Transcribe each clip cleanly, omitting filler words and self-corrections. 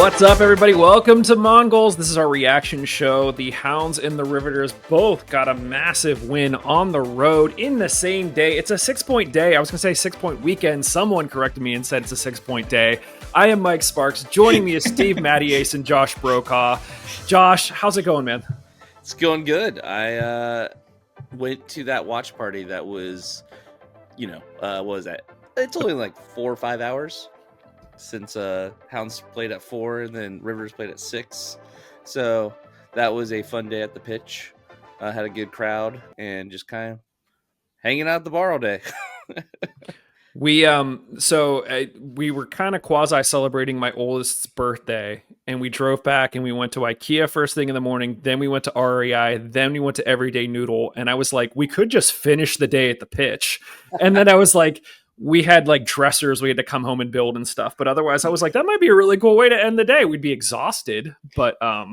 What's up, everybody? Welcome to Mongols. This is our reaction show. The Hounds and the Riveters both got a massive win on the road in the same day. It's a 6-point day. I was going to say 6-point weekend. Someone corrected me and said it's a 6-point day. I am Mike Sparks. Joining me is Steve Mattias and Josh Brokaw. Josh, how's it going, man? It's going good. I went to that watch party that was, what was that? It's only like 4 or 5 hours since Hounds played at 4 and then Rivers played at 6. So that was a fun day at the pitch. Had a good crowd and just kind of hanging out at the bar all day. We were kind of quasi celebrating my oldest's birthday, and we drove back and we went to IKEA first thing in the morning. Then we went to REI. Then we went to Everyday Noodle. And I was like, we could just finish the day at the pitch. And then I was like, we had like dressers we had to come home and build and stuff. But otherwise, I was like, that might be a really cool way to end the day. We'd be exhausted, but yeah,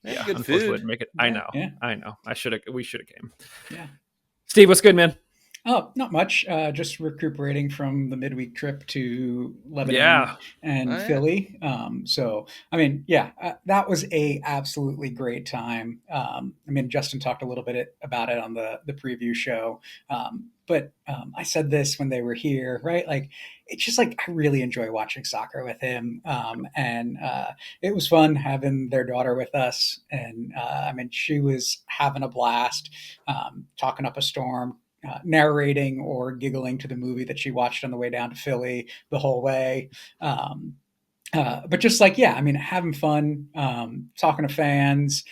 good unfortunately, food. wouldn't make it. Yeah, I know. We should have came. Yeah. Steve, what's good, man? Oh, not much. Just recuperating from the midweek trip to Lebanon and Philly. That was a absolutely great time. Justin talked a little bit about it on the preview show. But I said this when they were here, right? Like, it's just like, I really enjoy watching soccer with him. And it was fun having their daughter with us. And she was having a blast, talking up a storm, narrating or giggling to the movie that she watched on the way down to Philly the whole way. But just like, having fun, talking to fans,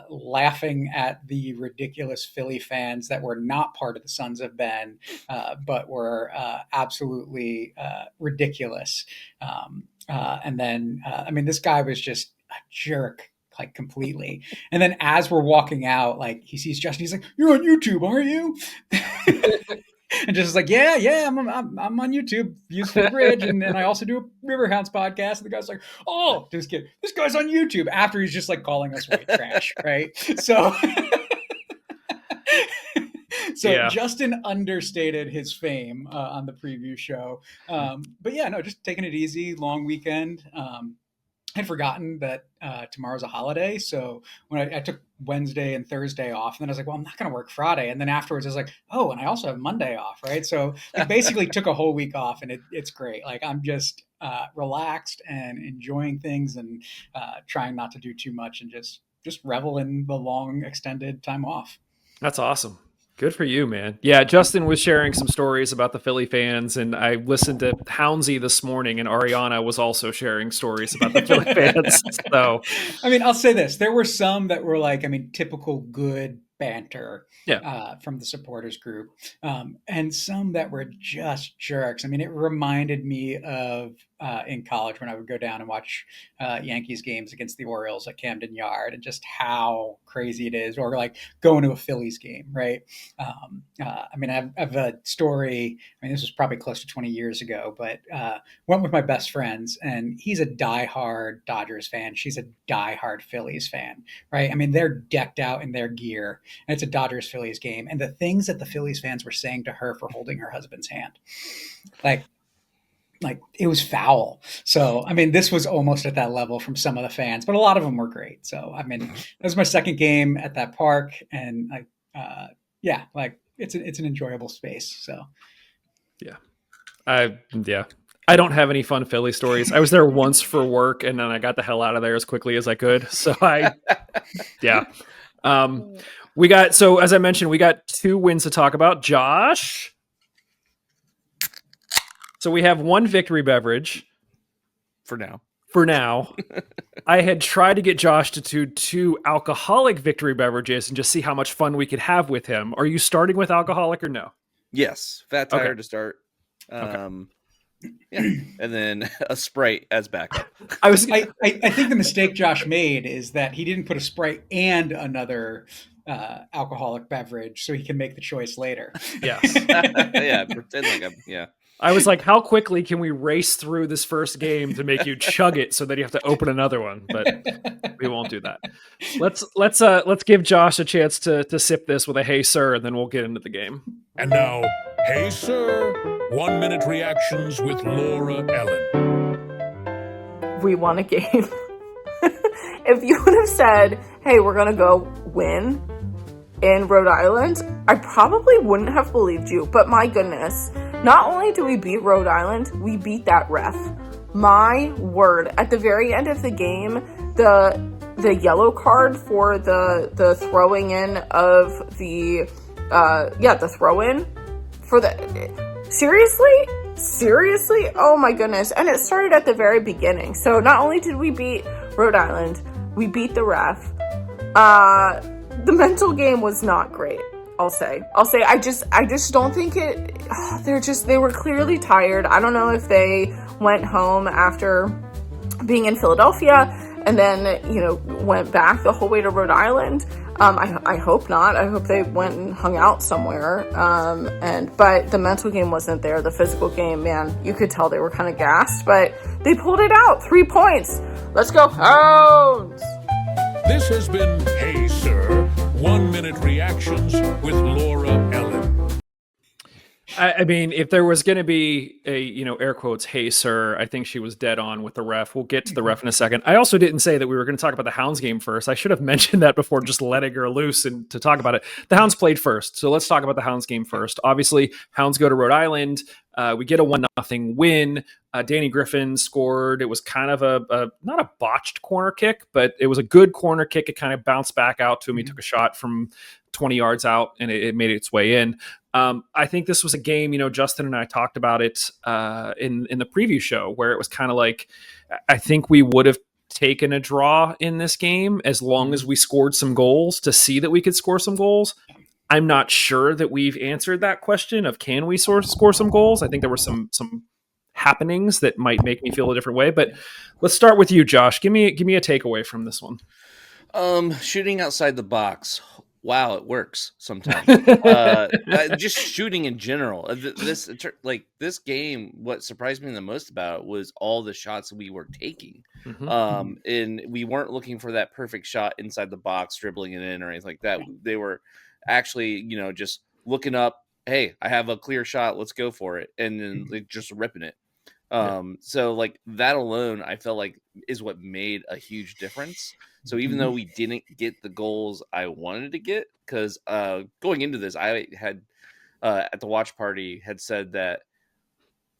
laughing at the ridiculous Philly fans that were not part of the Sons of Ben, but were absolutely ridiculous. This guy was just a jerk, like, completely. And then as we're walking out, like, he sees Justin, he's like, "You're on YouTube, aren't you?" And just like, yeah, I'm on YouTube, Useful Bridge, and I also do a Riverhounds podcast. And the guy's like, "Oh, just kidding. This guy's on YouTube," after he's just like calling us white trash, right? So, Justin understated his fame on the preview show. Just taking it easy, long weekend. I'd forgotten that tomorrow's a holiday. So when I took Wednesday and Thursday off, and then I was like, well, I'm not going to work Friday. And then afterwards I was like, oh, and I also have Monday off. Right. So I basically took a whole week off, and it's great. Like, I'm just relaxed and enjoying things and trying not to do too much and just revel in the long extended time off. That's awesome. Good for you, man. Yeah, Justin was sharing some stories about the Philly fans, and I listened to Houndsy this morning, and Ariana was also sharing stories about the Philly fans. So, I'll say this. There were some that were like, typical good banter from the supporters group, and some that were just jerks. It reminded me of in college when I would go down and watch Yankees games against the Orioles at Camden Yard, and just how crazy it is, or like going to a Phillies game, right? I have a story. This was probably close to 20 years ago, but went with my best friends, and he's a diehard Dodgers fan. She's a diehard Phillies fan, right? They're decked out in their gear, and it's a Dodgers-Phillies game. And the things that the Phillies fans were saying to her for holding her husband's hand, like it was foul. So, this was almost at that level from some of the fans, but a lot of them were great. So, that was my second game at that park, and it's an enjoyable space. So, I don't have any fun Philly stories. I was there once for work, and then I got the hell out of there as quickly as I could. So as I mentioned, we got 2 wins to talk about. Josh. So we have 1 victory beverage. For now. I had tried to get Josh to do 2 alcoholic victory beverages and just see how much fun we could have with him. Are you starting with alcoholic or no? Yes. Fat tire to start. And then a Sprite as backup. I think the mistake Josh made is that he didn't put a Sprite and another alcoholic beverage so he can make the choice later. Yes. Pretend like I was like, how quickly can we race through this first game to make you chug it so that you have to open another one? But we won't do that. Let's give Josh a chance to sip this with a "Hey sir," and then we'll get into the game. And now, "Hey sir," 1-minute reactions with Laura Ellen. we won a game. If you would have said, hey, we're going to go win in Rhode Island, I probably wouldn't have believed you. But my goodness, not only did we beat Rhode Island, we beat that ref. My word. At the very end of the game, the yellow card for the throwing in of the throw-in for the... Seriously? Oh my goodness. And it started at the very beginning. So not only did we beat Rhode Island, we beat the ref. The mental game was not great. I'll say I just don't think it. They were clearly tired. I don't know if they went home after being in Philadelphia and then, went back the whole way to Rhode Island. I hope not. I hope they went and hung out somewhere. But the mental game wasn't there. The physical game, man, you could tell they were kind of gassed, but they pulled it out. 3 points. Let's go Hounds! This has been Hey Sir, 1 minute reactions with Laura Ellen. I mean, if there was going to be a, air quotes, hey, sir, I think she was dead on with the ref. We'll get to the ref in a second. I also didn't say that we were going to talk about the Hounds game first. I should have mentioned that before just letting her loose and to talk about it. The Hounds played first. So let's talk about the Hounds game first. Obviously, Hounds go to Rhode Island. We get a 1-0 win. Danny Griffin scored. It was kind of not a botched corner kick, but it was a good corner kick. It kind of bounced back out to him. He took a shot from 20 yards out and it made its way in. I think this was a game, Justin and I talked about it in the preview show where it was kind of like, I think we would have taken a draw in this game as long as we scored some goals to see that we could score some goals. I'm not sure that we've answered that question of can we score some goals. I think there were some happenings that might make me feel a different way, but let's start with you, Josh. Give me a takeaway from this one. Shooting outside the box. Wow, it works sometimes. Just shooting in general. This game, what surprised me the most about it was all the shots we were taking. And we weren't looking for that perfect shot inside the box, dribbling it in or anything like that. They were actually, just looking up, hey, I have a clear shot, let's go for it. And then just ripping it. So like that alone, I felt like is what made a huge difference. So even though we didn't get the goals I wanted to get, because going into this, I had at the watch party had said that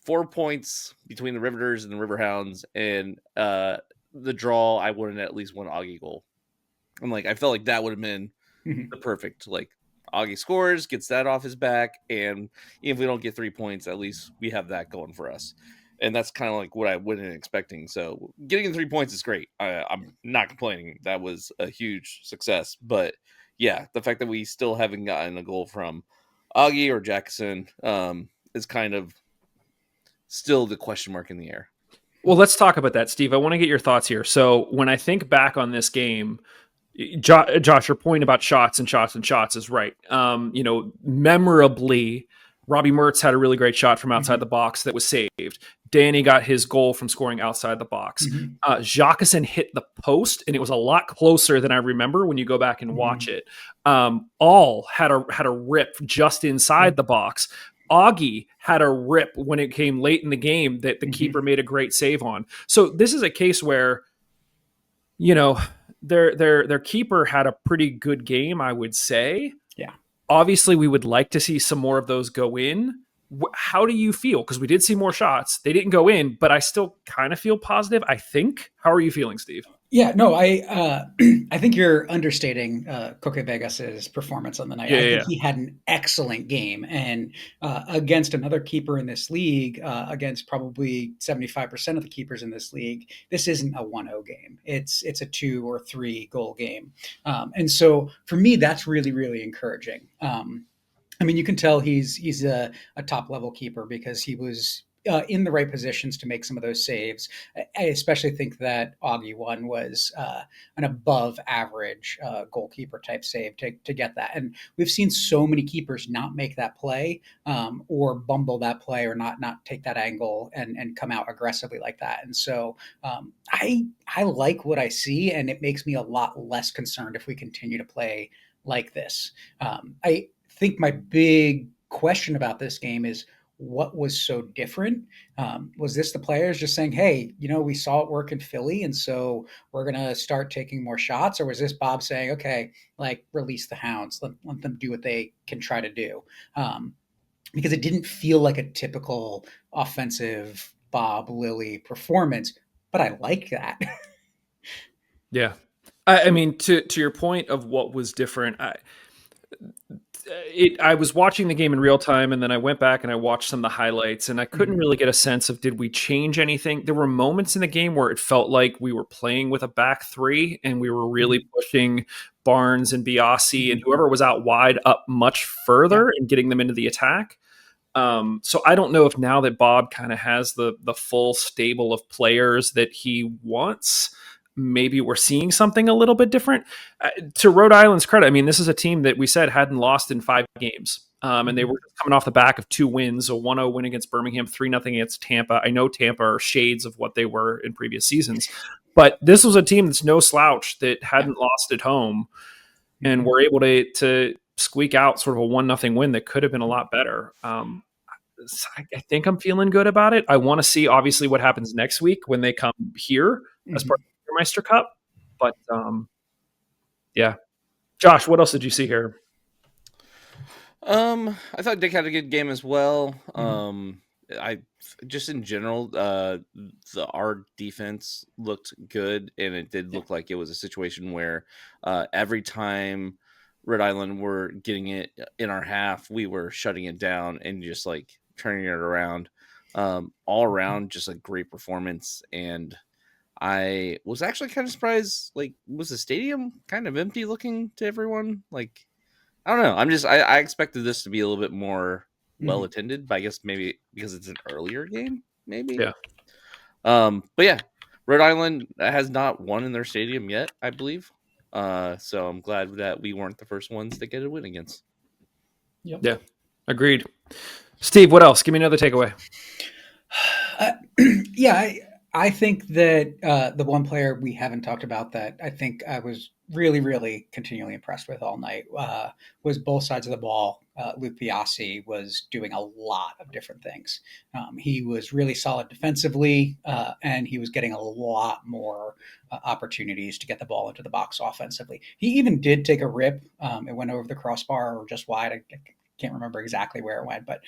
4 points between the Riveters and the Riverhounds and the draw, I wanted at least one Augie goal. I'm like, I felt like that would have been the perfect, like Augie scores, gets that off his back, and if we don't get 3 points, at least we have that going for us. And that's kind of like what I wasn't expecting. So getting 3 points is great. I'm not complaining. That was a huge success. But yeah, the fact that we still haven't gotten a goal from Augie or Jackson is kind of still the question mark in the air. Well, let's talk about that, Steve. I want to get your thoughts here. So when I think back on this game, Josh, your point about shots is right. Memorably, Robbie Mertz had a really great shot from outside the box that was saved. Danny got his goal from scoring outside the box. Jacqueline hit the post, and it was a lot closer than I remember when you go back and watch it. All had a rip just inside the box. Augie had a rip when it came late in the game that the keeper made a great save on. So this is a case where, their keeper had a pretty good game, I would say. Yeah. Obviously, we would like to see some more of those go in. How do you feel? Because we did see more shots. They didn't go in, but I still kind of feel positive, I think. How are you feeling, Steve? Yeah, no, I think you're understating Coque Vegas's performance on the night. I think he had an excellent game, and against another keeper in this league, against probably 75% of the keepers in this league, this isn't a 1-0 game. It's a 2 or 3 goal game, and so for me, that's really, really encouraging. I mean, you can tell he's a top level keeper because he was in the right positions to make some of those saves. I especially think that Augie one was an above average goalkeeper type save to get that. And we've seen so many keepers not make that play or bumble that play or not take that angle and come out aggressively like that. And so I like what I see, and it makes me a lot less concerned if we continue to play like this. I think my big question about this game is, what was so different? Was this the players just saying, hey, we saw it work in Philly, and so we're going to start taking more shots? Or was this Bob saying, okay, like release the Hounds, let them do what they can try to do? Because it didn't feel like a typical offensive Bob Lilly performance, but I like that. Yeah. I mean, to your point of what was different, I was watching the game in real time, and then I went back and I watched some of the highlights, and I couldn't really get a sense of, did we change anything? There were moments in the game where it felt like we were playing with a back three, and we were really pushing Barnes and Biasi and whoever was out wide up much further and getting them into the attack. So I don't know if now that Bob kind of has the full stable of players that he wants, maybe we're seeing something a little bit different. To Rhode Island's credit, I mean, this is a team that we said hadn't lost in 5 games. And they were coming off the back of 2 wins, a 1-0 win against Birmingham, 3-0 against Tampa. I know Tampa are shades of what they were in previous seasons, but this was a team that's no slouch that hadn't lost at home and were able to squeak out sort of a 1-0 win that could have been a lot better. I think I'm feeling good about it. I want to see, obviously, what happens next week when they come here as part of the Meister Cup. But, yeah. Josh, what else did you see here? I thought Dick had a good game as well. I just in general, our defense looked good, and it did look like it was a situation where every time Rhode Island were getting it in our half, we were shutting it down and just like turning it around. All around, just a great performance. And I was actually kind of surprised. Like, was the stadium kind of empty looking to everyone? Like, I don't know. I expected this to be a little bit more well attended, but I guess maybe because it's an earlier game, maybe. Yeah. But yeah, Rhode Island has not won in their stadium yet, I believe. So I'm glad that we weren't the first ones to get a win against. Yep. Yeah, agreed. Steve, what else? Give me another takeaway. Yeah, I think that the one player we haven't talked about that I think I was really, really continually impressed with all night was both sides of the ball. Luke Biasi was doing a lot of different things. He was really solid defensively, and he was getting a lot more opportunities to get the ball into the box offensively. He even did take a rip. It went over the crossbar or just wide. I can't remember exactly where it went, but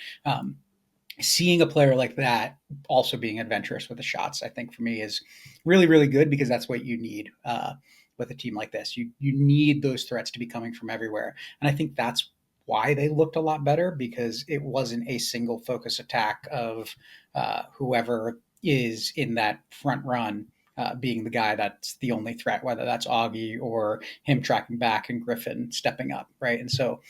seeing a player like that also being adventurous with the shots, I think for me is really, really good, because that's what you need with a team like this. You need those threats to be coming from everywhere. And I think that's why they looked a lot better, because it wasn't a single focus attack of whoever is in that front run being the guy that's the only threat, whether that's Augie or him tracking back and Griffin stepping up, right? And so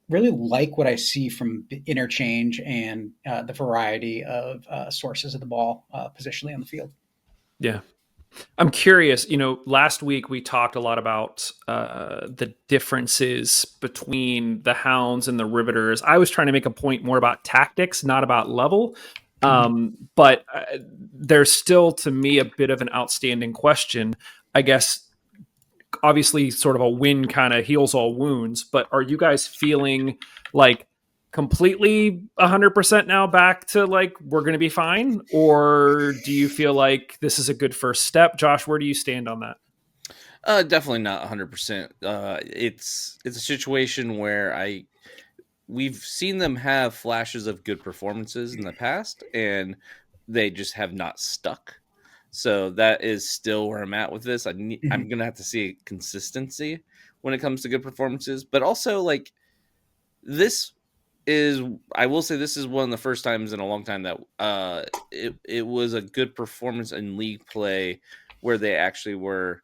really like what I see from the interchange and the variety of sources of the ball positionally on the field. Yeah. I'm curious, last week we talked a lot about the differences between the Hounds and the Riveters. I was trying to make a point more about tactics, not about level. But there's still, to me, a bit of an outstanding question. I guess, obviously, sort of a win kind of heals all wounds, but are you guys feeling like completely 100% now back to like we're going to be fine, or do you feel like this is a good first step? Josh, where do you stand on that? Definitely not 100%. It's a situation where we've seen them have flashes of good performances in the past, and they just have not stuck. So that is still where I'm at with this. I'm going to have to see consistency when it comes to good performances, but also like I will say this is one of the first times in a long time that it was a good performance in league play where they actually were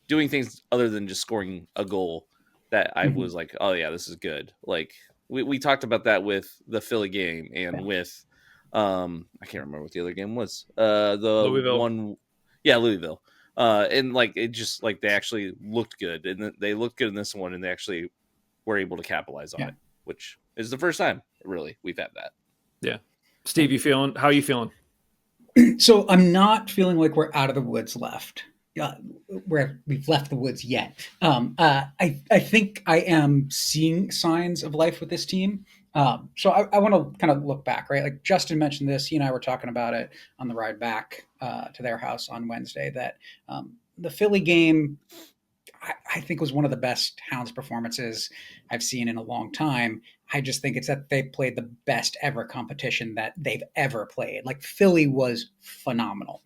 doing things other than just scoring a goal that I was like, oh yeah, this is good. Like we talked about that with the Philly game and with I can't remember what the other game was. The Louisville. one, yeah, Louisville. And like it just like they actually looked good, and they looked good in this one, and they actually were able to capitalize on it, which is the first time really we've had that. Yeah. Steve, how are you feeling? So I'm not feeling like we're out of the woods where we've left the woods yet. I think I am seeing signs of life with this team. So I want to kind of look back, right? Like Justin mentioned this, he and I were talking about it on the ride back to their house on Wednesday, that the Philly game, I think, was one of the best Hounds performances I've seen in a long time. I just think it's that they played the best ever competition that they've ever played. Like Philly was phenomenal.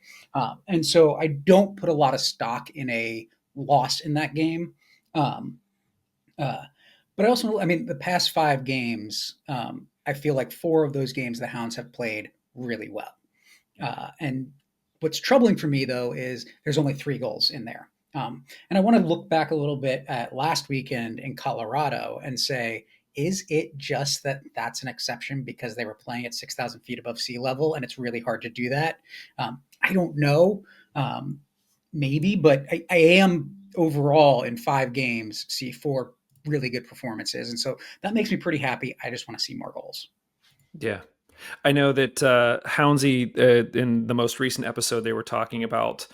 And so I don't put a lot of stock in a loss in that game. Um, uh, but I also, I mean, the past 5 games, I feel like 4 of those games the Hounds have played really well. And what's troubling for me, though, is there's only 3 goals in there. And I want to look back a little bit at last weekend in Colorado and say, is it just that that's an exception because they were playing at 6,000 feet above sea level and it's really hard to do that? I don't know. Maybe, but I am overall in 5 games see 4 really good performances. And so that makes me pretty happy. I just want to see more goals. Yeah. I know that Hounsey, in the most recent episode, they were talking about,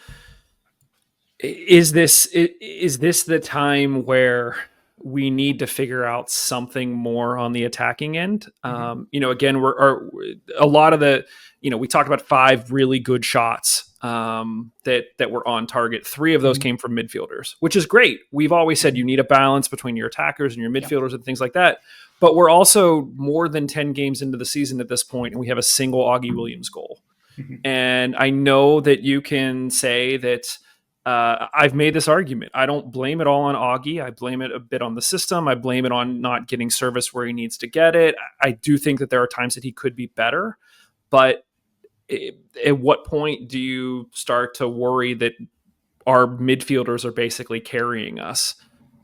is this the time where we need to figure out something more on the attacking end? Again, a lot of the, we talked about 5 really good shots that were on target. 3 of those came from midfielders, which is great. We've always said you need a balance between your attackers and your midfielders and things like that. But we're also more than 10 games into the season at this point, and we have a single Augie Williams goal. And I know that you can say that I've made this argument. I don't blame it all on Augie. I blame it a bit on the system. I blame it on not getting service where he needs to get it. I do think that there are times that he could be better, but at what point do you start to worry that our midfielders are basically carrying us?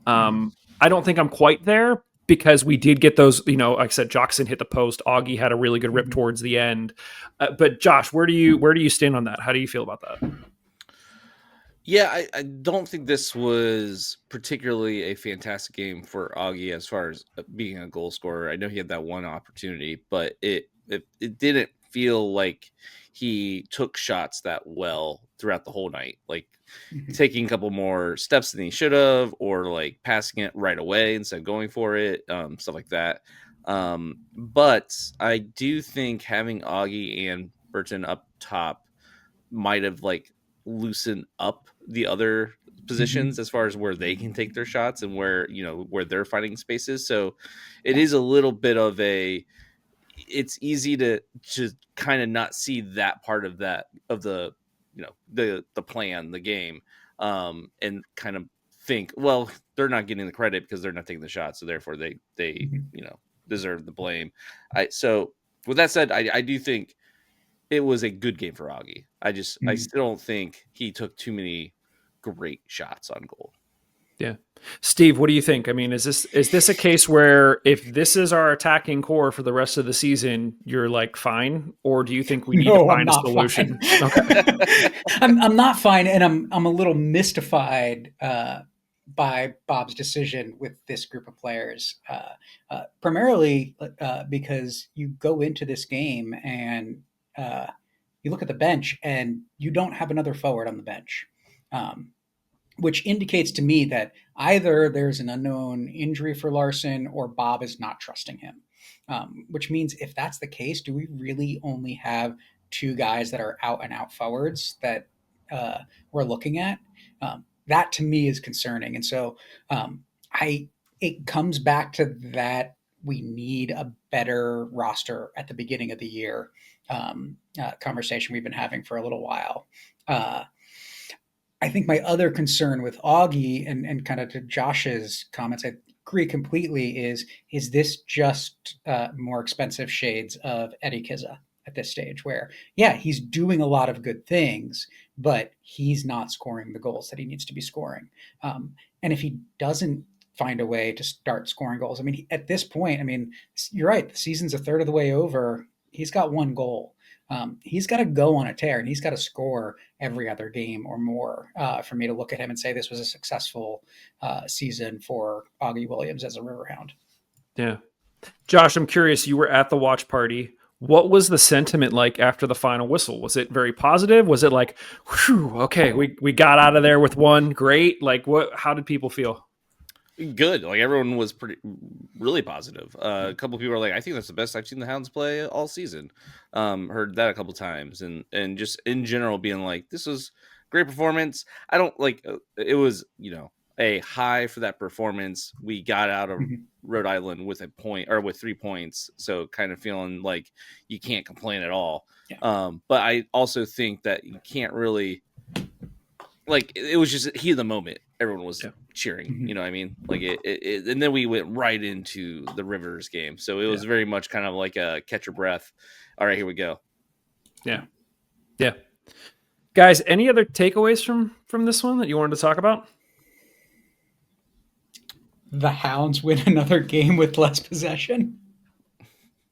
I don't think I'm quite there, because we did get those, like I said, Jockson hit the post. Augie had a really good rip towards the end. But Josh, where do you stand on that? How do you feel about that? Yeah, I don't think this was particularly a fantastic game for Augie as far as being a goal scorer. I know he had that one opportunity, but it didn't feel like he took shots that well throughout the whole night. Like taking a couple more steps than he should have, or like passing it right away instead of going for it, stuff like that. But I do think having Augie and Burton up top might have like loosened up the other positions as far as where they can take their shots and where they're finding spaces. So it is a little bit of it's easy to kind of not see that part of the plan, the game, and kind of think, well, they're not getting the credit because they're not taking the shot, so therefore they deserve the blame. So with that said, I do think it was a good game for Augie. I still don't think he took too many great shots on goal. Yeah. Steve, what do you think? I mean, is this a case where if this is our attacking core for the rest of the season, you're like fine, or do you think we need to find a solution? Okay. I'm not fine, and I'm a little mystified by Bob's decision with this group of players, primarily because you go into this game and you look at the bench and you don't have another forward on the bench. Which indicates to me that either there's an unknown injury for Larson or Bob is not trusting him. Which means if that's the case, do we really only have 2 guys that are out and out forwards that we're looking at? That to me is concerning. And so it comes back to that we need a better roster at the beginning of the year conversation we've been having for a little while. I think my other concern with Augie and kind of to Josh's comments, I agree completely, is this just more expensive shades of Eddie Kizza at this stage where, yeah, he's doing a lot of good things, but he's not scoring the goals that he needs to be scoring. And if he doesn't find a way to start scoring goals, I mean, at this point, I mean, you're right, the season's a third of the way over. He's got 1 goal. He's got to go on a tear, and he's got to score every other game or more for me to look at him and say this was a successful season for Augie Williams as a Riverhound. Yeah. Josh, I'm curious, you were at the watch party. What was the sentiment like after the final whistle? Was it very positive? Was it like, whew, okay, we got out of there with 1, great? Like, how did people feel? good. Like everyone was really positive. A couple people are like, I think that's the best I've seen the Hounds play all season. Heard that a couple times, and just in general being like, this was great performance. I don't like it was a high for that performance. We got out of Mhm. Rhode Island with a point or with 3 points, so kind of feeling like you can't complain at all. Yeah. But I also think that you can't really like it was just heat of the moment. Everyone was cheering, Mhm. you know what I mean? Like and then we went right into the Rivers game. So it was very much kind of like a catch your breath. All right, here we go. Yeah. Guys, any other takeaways from this one that you wanted to talk about? The Hounds win another game with less possession.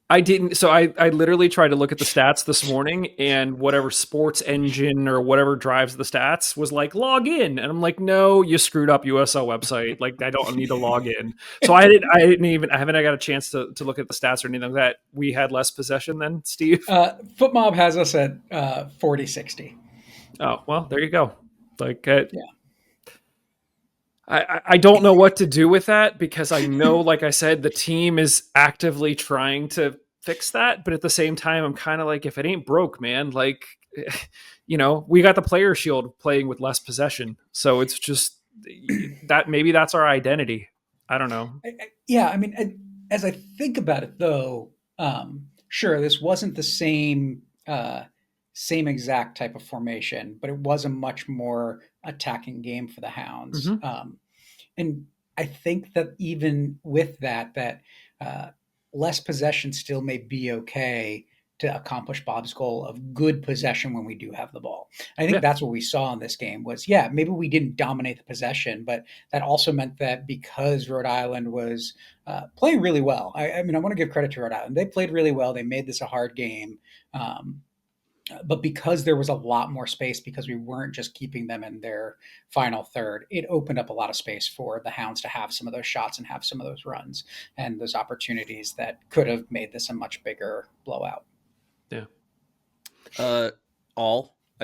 I didn't. So I literally tried to look at the stats this morning, and whatever sports engine or whatever drives the stats was like, log in. And I'm like, no, you screwed up USL website. Like, I don't need to log in. So I haven't got a chance to look at the stats or anything like that. We had less possession than Steve. FootMob has us at 40-60. Oh, well, there you go. Like, Yeah. I don't know what to do with that because I know, like I said, the team is actively trying to fix that. But at the same time, I'm kind of like, if it ain't broke, man, like, we got the player shield playing with less possession. So it's just that maybe that's our identity. I don't know. Yeah. I mean, as I think about it, though, sure, this wasn't the same exact type of formation, but it was a much more attacking game for the Hounds. Mm-hmm. And I think that even with that less possession still may be okay to accomplish Bob's goal of good possession when we do have the ball. I think that's what we saw in this game was, maybe we didn't dominate the possession, but that also meant that because Rhode Island was playing really well. I mean, I want to give credit to Rhode Island. They played really well. They made this a hard game. But because there was a lot more space, because we weren't just keeping them in their final third, it opened up a lot of space for the Hounds to have some of those shots and have some of those runs and those opportunities that could have made this a much bigger blowout. Yeah. I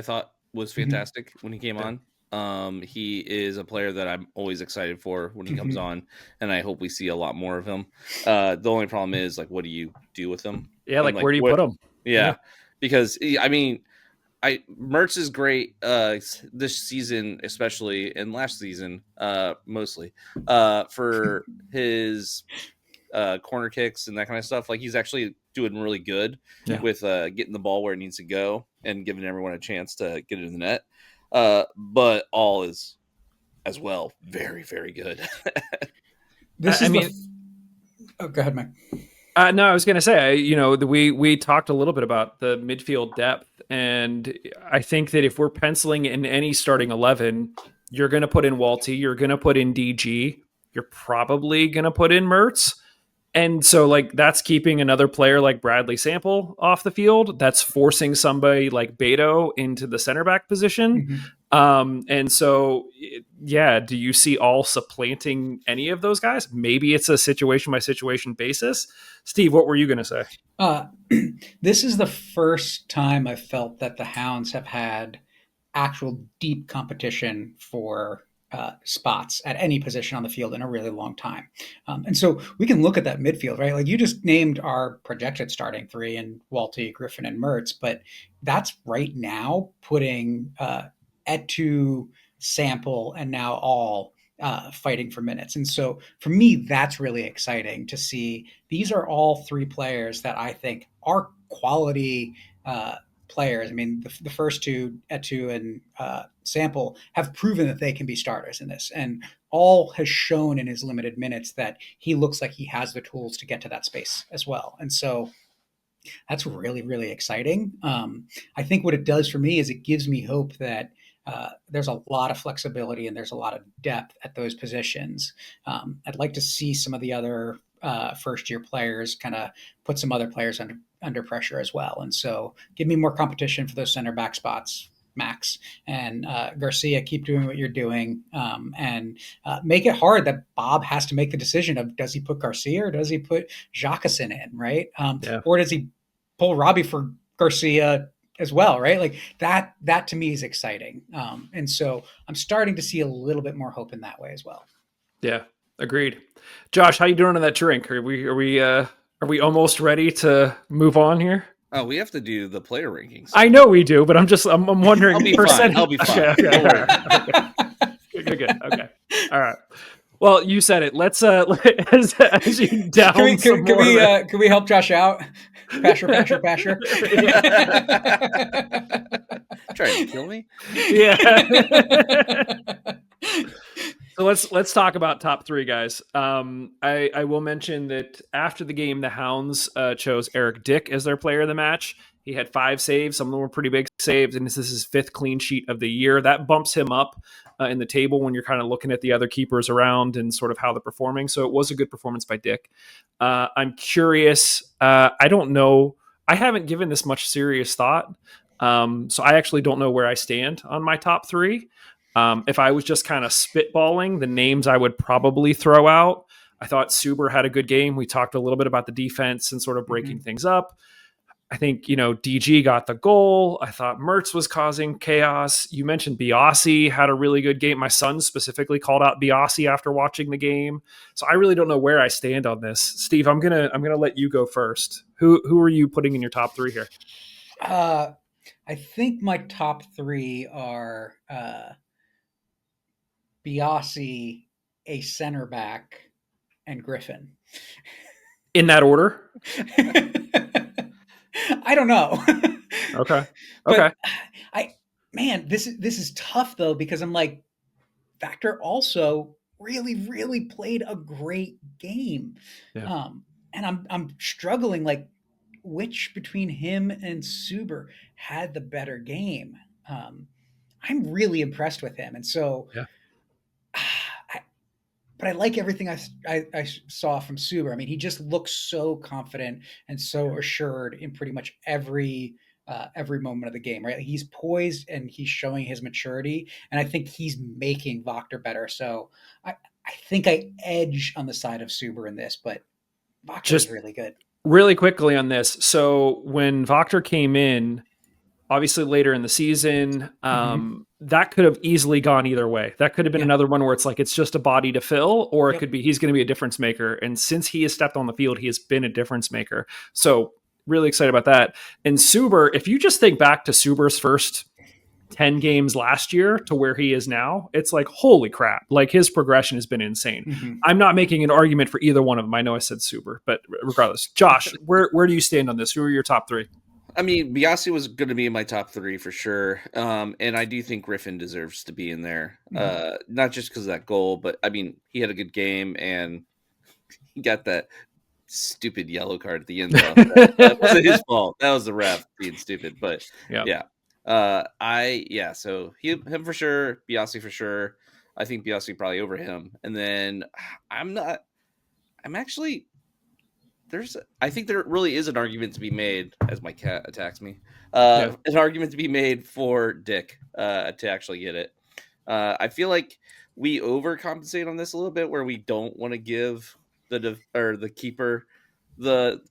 thought was fantastic when he came on. He is a player that I'm always excited for when he comes on, and I hope we see a lot more of him. The only problem is, like, what do you do with him? Yeah, like where do you put him? Yeah. Because I mean, Mertz is great this season, especially, and last season mostly for his corner kicks and that kind of stuff. Like he's actually doing really good with getting the ball where it needs to go and giving everyone a chance to get it in the net. But all is as well very, very good. Go ahead, Mike. No, I was going to say, we talked a little bit about the midfield depth, and I think that if we're penciling in any starting 11, you're going to put in Walty, you're going to put in DG, you're probably going to put in Mertz. And so, like, that's keeping another player like Bradley Sample off the field. That's forcing somebody like Beto into the center back position. And so, do you see all supplanting any of those guys? Maybe it's a situation by situation basis. Steve, what were you going to say? This is the first time I felt that the Hounds have had actual deep competition for spots at any position on the field in a really long time. And so we can look at that midfield, right? Like you just named our projected starting three and Walty, Griffin, and Mertz, but that's right now putting Etu, Sample, and now all fighting for minutes. And so for me, that's really exciting to see. These are all three players that I think are quality players. I mean, the first two, Etu and Sample, have proven that they can be starters in this. And all has shown in his limited minutes that he looks like he has the tools to get to that space as well. And so that's really, really exciting. I think what it does for me is it gives me hope that there's a lot of flexibility and there's a lot of depth at those positions. I'd like to see some of the other first-year players kind of put some other players under pressure as well. And so give me more competition for those center back spots, Max. And Garcia, keep doing what you're doing. And make it hard that Bob has to make the decision of does he put Garcia or does he put Jacqueline in, right? Or does he pull Robbie for Garcia as well, right? Like that to me is exciting. And so I'm starting to see a little bit more hope in that way as well. Yeah. Agreed. Josh, how you doing on that drink? Are we almost ready to move on here? Oh, we have to do the player rankings. I know we do, but I'm wondering. I'll be fine. I'll be fine. Okay. Don't worry. Good. Okay. All right. Well, you said it. Let's as you down some more. Can we help Josh out? Pasher. Trying to kill me? Yeah. So let's talk about top three, guys. I will mention that after the game, the Hounds chose Eric Dick as their player of the match. He had 5 saves. Some of them were pretty big saves, and this is his 5th clean sheet of the year. That bumps him up in the table when you're kind of looking at the other keepers around and sort of how they're performing. So it was a good performance by Dick. I'm curious. I don't know. I haven't given this much serious thought. So I actually don't know where I stand on my top 3. If I was just kind of spitballing the names I would probably throw out, I thought Suber had a good game. We talked a little bit about the defense and sort of breaking things up. I think, DG got the goal. I thought Mertz was causing chaos. You mentioned Biasi had a really good game. My son specifically called out Biasi after watching the game. So I really don't know where I stand on this. Steve, I'm gonna let you go first. Who are you putting in your top 3 here? I think my top 3 are Biasi, a center back, and Griffin. In that order? I don't know. Okay. But this is tough though, because I'm like, Factor also really, really played a great game. Yeah. And I'm struggling, like, which between him and Suber had the better game. I'm really impressed with him. And so Yeah. But I like everything I saw from Suber. I mean, he just looks so confident and so assured in pretty much every moment of the game, right? He's poised and he's showing his maturity, and I think he's making Wachter better. So I think I edge on the side of Suber in this, but Wachter is really good. Really quickly on this. So when Wachter came in, obviously later in the season, that could have easily gone either way. That could have been another one where it's like, it's just a body to fill, or it could be, he's going to be a difference maker. And since he has stepped on the field, he has been a difference maker. So really excited about that. And Suber, if you just think back to Suber's first 10 games last year to where he is now, it's like, holy crap. Like, his progression has been insane. I'm not making an argument for either one of them. I know I said Suber, but regardless, Josh, where do you stand on this? Who are your top 3? I mean, Biasi was going to be in my top 3 for sure. And I do think Griffin deserves to be in there. Not just because of that goal, but I mean, he had a good game and he got that stupid yellow card at the end. That wasn't his fault. That was the ref being stupid. But yeah. So him for sure, Biasi for sure. I think Biasi probably over him. And then I think there really is an argument to be made, as my cat attacks me, an argument to be made for Dick to actually get it. I feel like we overcompensate on this a little bit, where we don't want to give the keeper the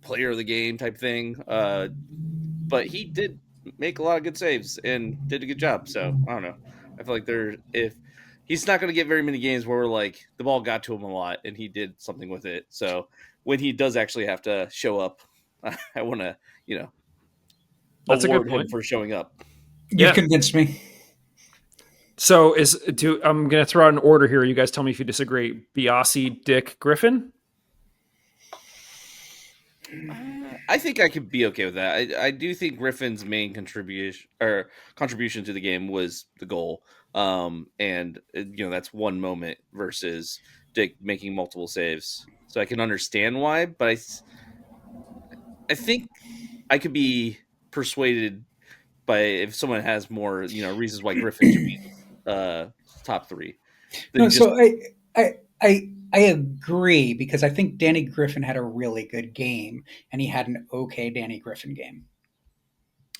player of the game type thing. But he did make a lot of good saves and did a good job. So I don't know. I feel like if he's not going to get very many games where we're like, the ball got to him a lot and he did something with it. So when he does actually have to show up, I want to, that's a good point for showing up. You've convinced me. So I'm going to throw out an order here. You guys tell me if you disagree. Biasi, Dick, Griffin. I think I could be okay with that. I do think Griffin's main contribution to the game was the goal. And that's one moment versus Dick making multiple saves. So I can understand why, but I think I could be persuaded by if someone has more, reasons why Griffin should be top 3. So I agree, because I think Danny Griffin had a really good game, and he had an okay Danny Griffin game.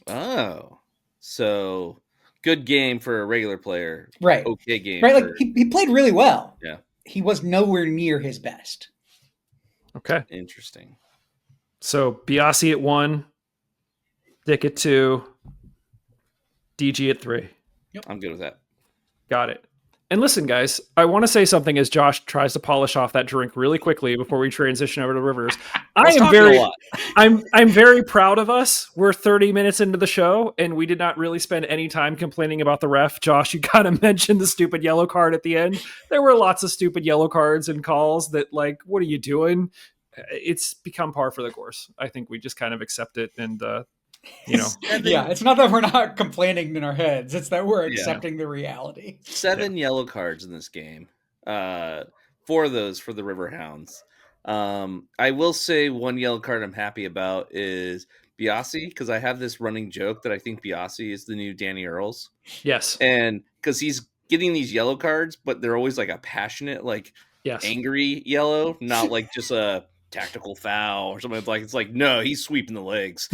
Oh, so good game for a regular player, right? Okay game, right? Like he played really well. Yeah, he was nowhere near his best. Okay, interesting. So Biasi at 1, Dick at 2, DG at 3. Yep. I'm good with that. Got it. And listen, guys, I want to say something as Josh tries to polish off that drink really quickly before we transition over to Rivers. I'm very proud of us. We're 30 minutes into the show, and we did not really spend any time complaining about the ref. Josh, you kind of mentioned the stupid yellow card at the end. There were lots of stupid yellow cards and calls that, like, what are you doing? It's become par for the course. I think we just kind of accept it and, Yeah, it's not that we're not complaining in our heads. It's that we're accepting the reality. 7 yellow cards in this game. 4 of those for the Riverhounds. I will say one yellow card I'm happy about is Biasi, because I have this running joke that I think Biasi is the new Danny Earls. Yes. And because he's getting these yellow cards, but they're always like a passionate, like angry yellow, not like just a tactical foul or something. Like it's like, no, he's sweeping the legs.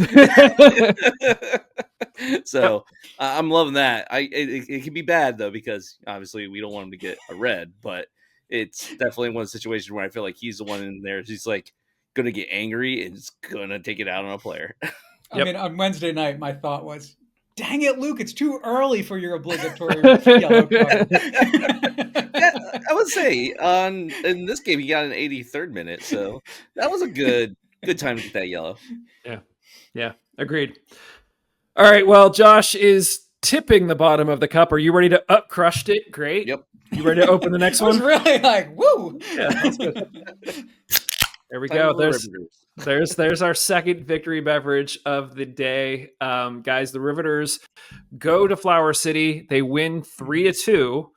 So I'm loving that. It can be bad though, because obviously we don't want him to get a red, but it's definitely one of the situations where I feel like he's the one in there. He's like gonna get angry and it's gonna take it out on a player. I mean, on Wednesday night, my thought was, dang it, Luke, it's too early for your obligatory yellow card. Yeah, I would say in this game, he got an 83rd minute, so that was a good time to get that yellow. Yeah, agreed. All right, well, Josh is tipping the bottom of the cup. Are you ready to crushed it? Great. Yep. You ready to open the next one? I was really like, woo! Yeah, that's good. There we go. There's our second victory beverage of the day. Guys, the Riveters go to Flower City. They win 3-2.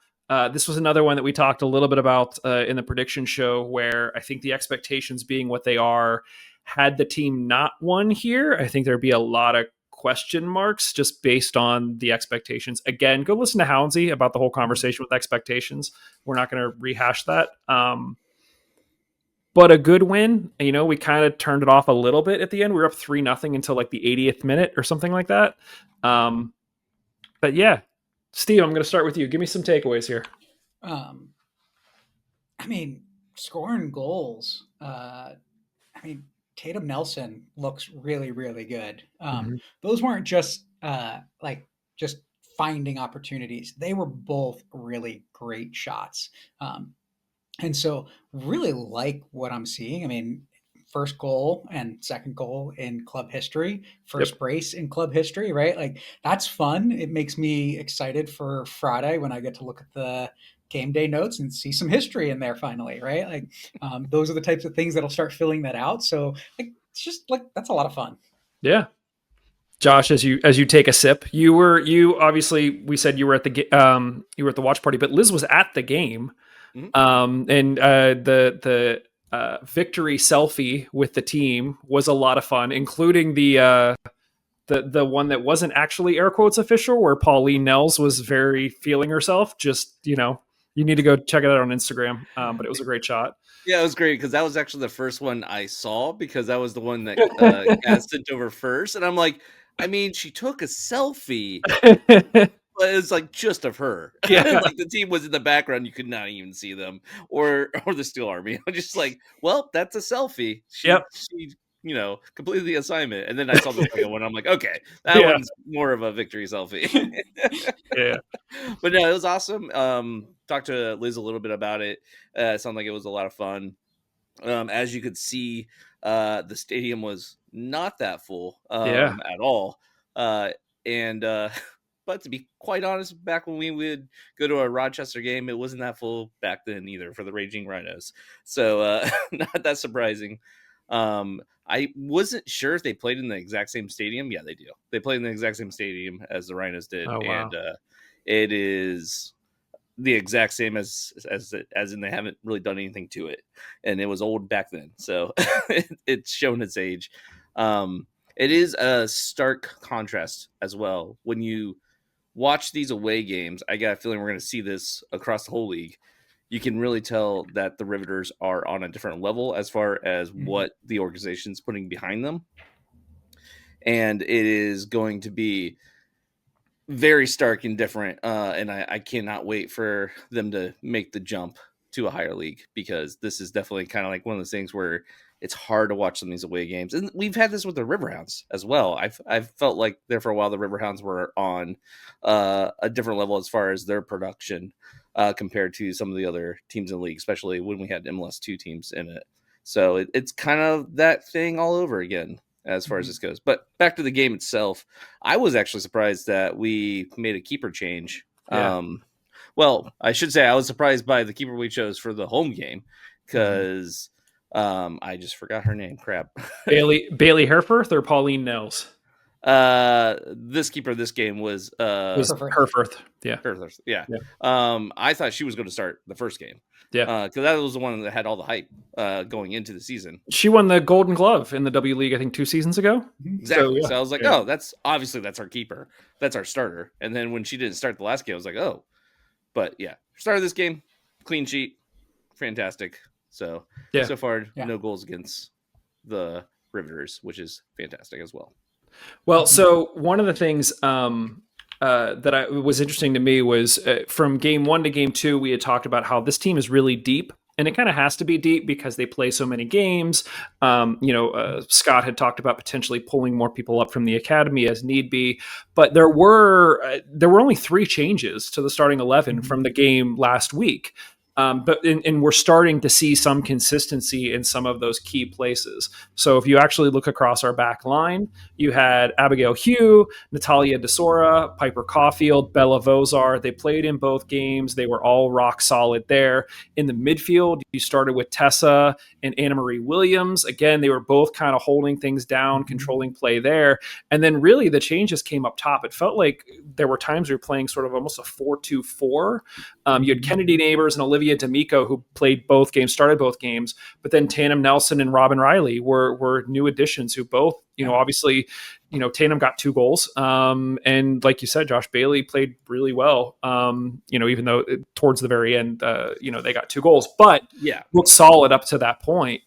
This was another one that we talked a little bit about in the prediction show, where I think the expectations being what they are, had the team not won here, I think there'd be a lot of question marks just based on the expectations. Again, go listen to Hounsey about the whole conversation with expectations. We're not going to rehash that. But a good win. We kind of turned it off a little bit at the end. We were up 3-0 until like the 80th minute or something like that. But yeah, Steve, I'm going to start with you. Give me some takeaways here. I mean, scoring goals. Tatum Nelson looks really, really good. Those weren't just just finding opportunities. They were both really great shots. And so really like what I'm seeing. I mean, first goal and second goal in club history, first brace in club history, right? Like that's fun. It makes me excited for Friday when I get to look at the game day notes and see some history in there finally, right? Like those are the types of things that'll start filling that out. So like, it's just like, that's a lot of fun. Yeah. Josh, as you take a sip, you obviously, we said you were at the watch party, but Liz was at the game. And the victory selfie with the team was a lot of fun, including the one that wasn't actually air quotes official, where Pauline Nels was very feeling herself. Just, you need to go check it out on Instagram. But it was a great shot. Yeah, it was great because that was actually the first one I saw, because that was the one that got sent over first. And I'm like, I mean, she took a selfie. But it's like just of her. Yeah. Like the team was in the background, you could not even see them, or the Steel Army. I'm just like, well, that's a selfie. She completed the assignment. And then I saw the second one. I'm like, okay, that one's more of a victory selfie. Yeah. But no, it was awesome. Talked to Liz a little bit about it. It sounded like it was a lot of fun. As you could see, the stadium was not that full at all. But to be quite honest, back when we would go to a Rochester game, it wasn't that full back then either for the Raging Rhinos. So not that surprising. I wasn't sure if they played in the exact same stadium. Yeah, they do. They played in the exact same stadium as the Rhinos did. Oh, wow. And it is the exact same as in they haven't really done anything to it. And it was old back then. So it's shown its age. It is a stark contrast as well. When you watch these away games, I got a feeling we're going to see this across the whole league. You can really tell that the Riveters are on a different level as far as what the organization's putting behind them. And it is going to be very stark and different. And I cannot wait for them to make the jump to a higher league, because this is definitely kind of like one of those things where it's hard to watch some of these away games. And we've had this with the Riverhounds as well. I've felt like there for a while, the Riverhounds were on a different level as far as their production. compared to some of the other teams in the league, especially when we had MLS2 teams in it. So it's kind of that thing all over again as far as this goes. But back to the game itself, I was actually surprised that we made a keeper change. Yeah. Well, I should say I was surprised by the keeper we chose for the home game because I just forgot her name. Crap. Bailey Herforth or Pauline Nels? This keeper this game was Herforth. Yeah. Herforth. Yeah. Yeah. I thought she was going to start the first game. Yeah. Because that was the one that had all the hype going into the season. She won the Golden Glove in the W League, I think, 2 seasons ago. Exactly. So I was like, oh, that's our keeper. That's our starter. And then when she didn't start the last game, I was like, oh. But yeah, started this game, clean sheet, fantastic. So so far, no goals against the Riveters, which is fantastic as well. Well, so one of the things that was interesting to me was from game 1 to game 2, we had talked about how this team is really deep. And it kind of has to be deep because they play so many games. Scott had talked about potentially pulling more people up from the academy as need be. But there were only 3 changes to the starting 11 from the game last week. But we're starting to see some consistency in some of those key places. So if you actually look across our back line, you had Abigail Hugh, Natalia DeSora, Piper Caulfield, Bella Vozar. They played in both games. They were all rock solid there. In the midfield, you started with Tessa and Anna Marie Williams. Again, they were both kind of holding things down, controlling play there. And then really the changes came up top. It felt like there were times we were playing sort of almost a 4-2-4. You had Kennedy Neighbors and Olivia D'Amico, who played both games, started both games, but then Tatum Nelson and Robin Riley were new additions who both, obviously, Tatum got 2 goals. And like you said, Josh Bailey played really well, even though towards the very end, they got 2 goals, but looked solid up to that point.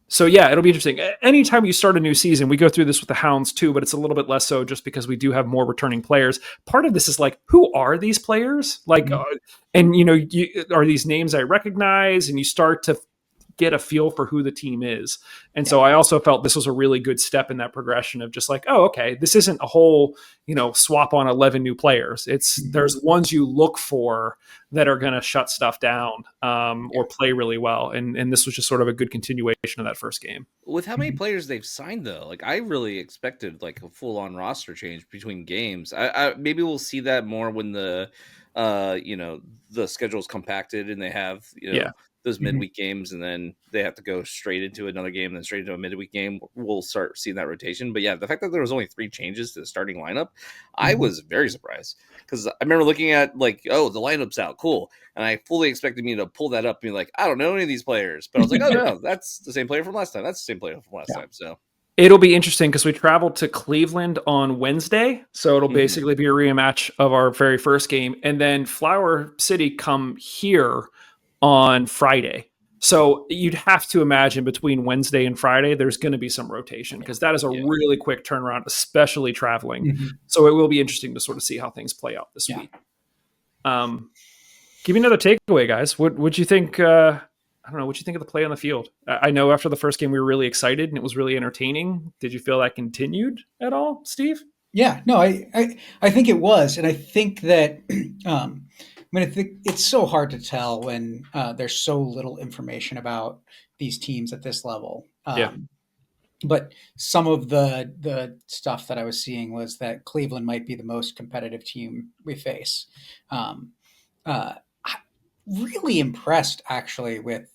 So yeah, it'll be interesting. Anytime you start a new season, we go through this with the Hounds too, but it's a little bit less so just because we do have more returning players. Part of this is like, who are these players? Like, are these names I recognize? And you start to get a feel for who the team is. And so I also felt this was a really good step in that progression of just like, oh, okay, this isn't a whole, swap on 11 new players. There's ones you look for that are going to shut stuff down or play really well. And this was just sort of a good continuation of that first game. With how many players they've signed though, like I really expected like a full on roster change between games. I maybe we'll see that more when the schedule is compacted and they have, those midweek games, and then they have to go straight into another game, and then straight into a midweek game. We'll start seeing that rotation. But yeah, the fact that there was only 3 changes to the starting lineup, I was very surprised because I remember looking at like, oh, the lineup's out, cool, and I fully expected me to pull that up and be like, I don't know any of these players, but I was like, oh no, that's the same player from last time. That's the same player from last time. So it'll be interesting because we traveled to Cleveland on Wednesday, so it'll basically be a rematch of our very first game, and then Flower City come here on Friday. So you'd have to imagine between Wednesday and Friday, there's going to be some rotation because that is a really quick turnaround, especially traveling. So it will be interesting to sort of see how things play out this week. Give me another takeaway, guys. What'd you think? I don't know. What'd you think of the play on the field? I know after the first game, we were really excited and it was really entertaining. Did you feel that continued at all, Steve? Yeah, no, I think it was. And I think that, I think it's so hard to tell when there's so little information about these teams at this level. But some of the stuff that I was seeing was that Cleveland might be the most competitive team we face. Really impressed actually with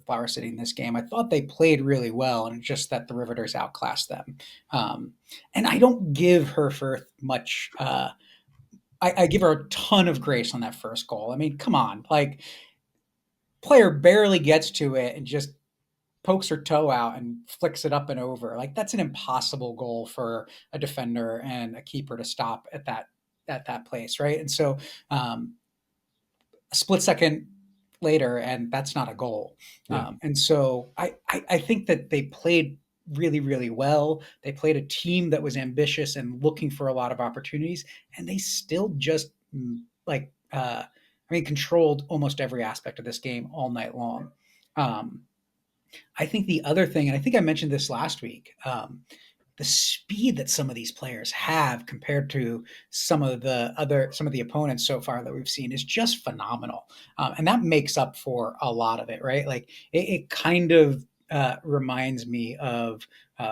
Flower City in this game. I thought they played really well, and just that the Riveters outclassed them. And I don't give Herforth much. I give her a ton of grace on that first goal. I mean, come on, like player barely gets to it and just pokes her toe out and flicks it up and over. Like that's an impossible goal for a defender and a keeper to stop at that place, right? And so a split second later, and that's not a goal. And so I think that they played really, really well. They played a team that was ambitious and looking for a lot of opportunities, and they still just controlled almost every aspect of this game all night long. I think the other thing, and I think I mentioned this last week, the speed that some of these players have compared to some of the opponents so far that we've seen is just phenomenal, and that makes up for a lot of it, right? Like it kind of reminds me of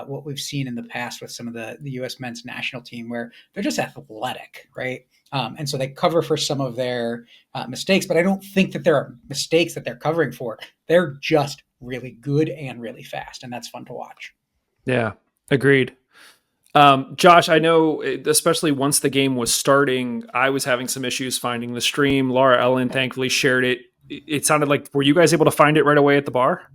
what we've seen in the past with some of the U.S. men's national team, where they're just athletic, right? And so they cover for some of their mistakes, but I don't think that there are mistakes that they're covering for. They're just really good and really fast, and that's fun to watch. Yeah, agreed. Josh, I know, especially once the game was starting, I was having some issues finding the stream. Laura Ellen thankfully shared it. It sounded like, were you guys able to find it right away at the bar?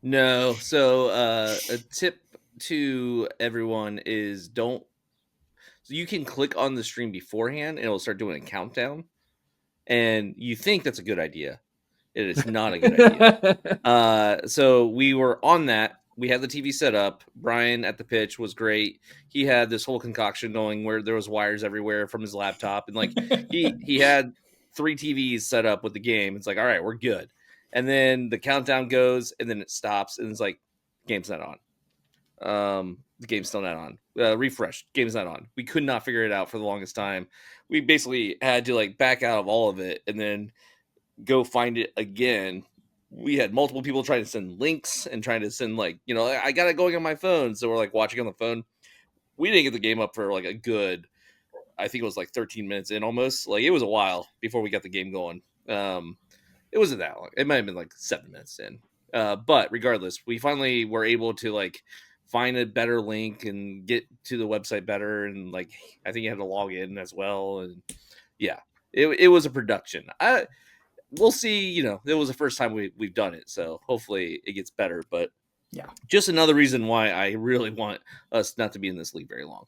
No. So a tip to everyone is so you can click on the stream beforehand and it'll start doing a countdown. And you think that's a good idea. It is not a good idea. So we were on that. We had the TV set up. Brian at the pitch was great. He had this whole concoction going where there was wires everywhere from his laptop. And like he had 3 TVs set up with the game. It's like, all right, we're good. And then the countdown goes and then it stops. And it's like, game's not on. The game's still not on. Refresh. Game's not on. We could not figure it out for the longest time. We basically had to like back out of all of it and then go find it again. We had multiple people trying to send links and trying to send like, I got it going on my phone. So we're like watching on the phone. We didn't get the game up for like a good, I think it was like 13 minutes in almost. Like it was a while before we got the game going. It wasn't that long. It might have been like 7 minutes in. But regardless, we finally were able to like find a better link and get to the website better. And like, I think you had to log in as well. And yeah, it was a production. We'll see, it was the first time we've done it. So hopefully it gets better, but yeah, just another reason why I really want us not to be in this league very long.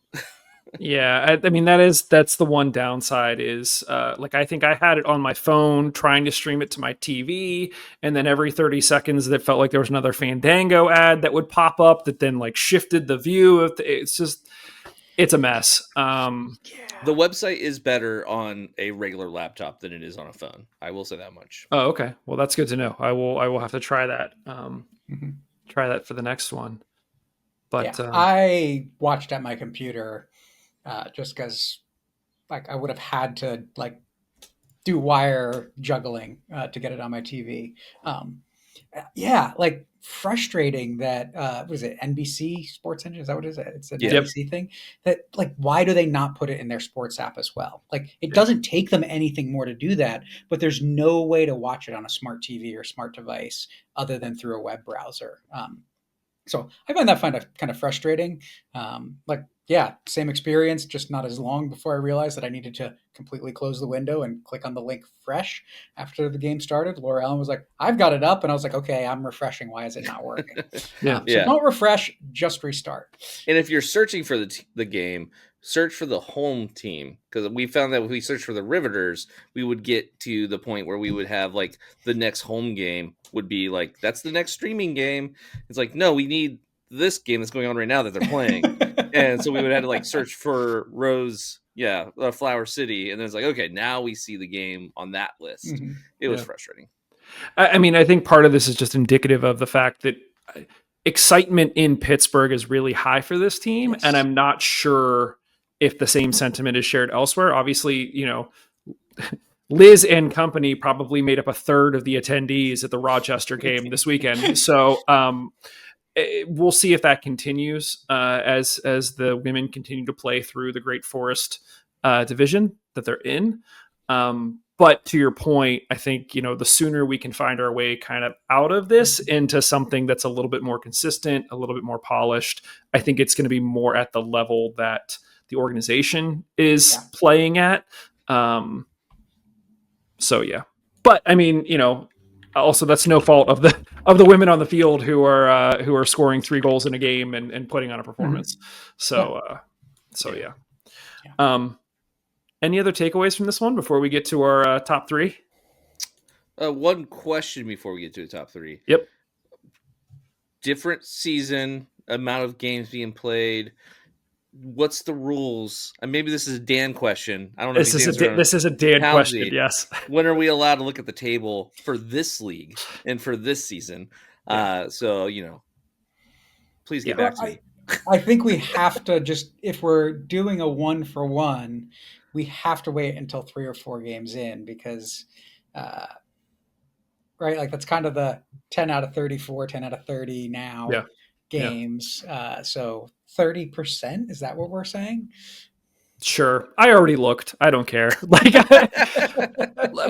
Yeah, I mean that's the one downside is like I think I had it on my phone trying to stream it to my TV, and then every 30 seconds that felt like there was another Fandango ad that would pop up that then like shifted the view. It's a mess. The website is better on a regular laptop than it is on a phone. I will say that much. Oh, okay. Well, that's good to know. I will have to try that. Mm-hmm. Try that for the next one. But yeah, I watched at my computer just because like I would have had to like do wire juggling to get it on my TV. Yeah, like frustrating that what is it, NBC Sports Engine? Is that what it is? It's an NBC thing. That like, why do they not put it in their sports app as well? Like, it doesn't take them anything more to do that, but there's no way to watch it on a smart TV or smart device other than through a web browser. So I find that kind of frustrating. Like, yeah, same experience, just not as long before I realized that I needed to completely close the window and click on the link fresh after the game started. Laura Ellen was like, I've got it up. And I was like, okay, I'm refreshing. Why is it not working? So don't refresh, just restart. And if you're searching for the game, search for the home team. Because we found that if we searched for the Riveters, we would get to the point where we would have like the next home game would be like, that's the next streaming game. It's like, no, we need this game that's going on right now that they're playing. And so we would have to like search for Flower City. And then it's like, okay, now we see the game on that list. Mm-hmm. It was frustrating. I mean, I think part of this is just indicative of the fact that excitement in Pittsburgh is really high for this team. Yes. And I'm not sure if the same sentiment is shared elsewhere. Obviously, Liz and company probably made up a third of the attendees at the Rochester game this weekend. So we'll see if that continues as the women continue to play through the Great Forest division that they're in. But to your point, I think, the sooner we can find our way kind of out of this into something that's a little bit more consistent, a little bit more polished, I think it's going to be more at the level that the organization is playing at. So, yeah. But I mean, also that's no fault of the women on the field who are scoring 3 goals in a game and putting on a performance. Mm-hmm. So yeah. Any other takeaways from this one before we get to our top 3? One question before we get to the top 3. Yep. Different season, amount of games being played. What's the rules? And maybe this is a Dan question. I don't know. This is a Dan question. Yes. When are we allowed to look at the table for this league and for this season? Yeah. So please get back to me. I think we have to just, if we're doing a 1-for-1, we have to wait until 3 or 4 games in because, uh, right, like that's kind of the 10 out of 34, 10 out of 30 now Yeah. Yeah. games. So 30%, is that what we're saying? Sure. I already looked. I don't care. Like, look, by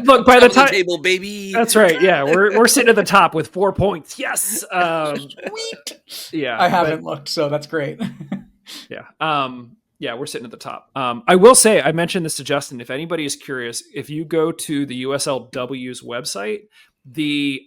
Top the of the time. table, baby. That's right. Yeah. We're sitting at the top with 4 points. Yes. Sweet. Yeah. I but- haven't looked, so that's great. Yeah. Yeah, we're sitting at the top. I will say, I mentioned this to Justin. If anybody is curious, if you go to the USLW's website, the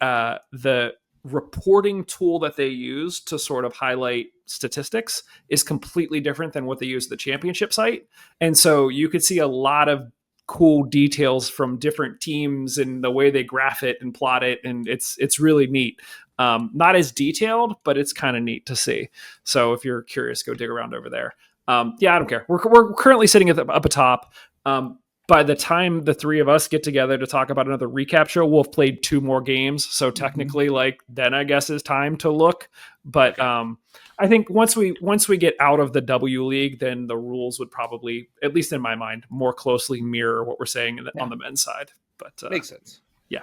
reporting tool that they use to sort of highlight statistics is completely different than what they use at the championship site. And so you could see a lot of cool details from different teams and the way they graph it and plot it. And it's really neat. Not as detailed, but it's kind of neat to see. So if you're curious, go dig around over there. Yeah, I don't care. We're currently sitting up atop. By the time the three of us get together to talk about another recap show, we'll have played 2 more games. So technically, like then I guess is time to look. But I think once we get out of the W League, then the rules would probably, at least in my mind, more closely mirror what we're saying on the men's side. But Makes sense. Yeah.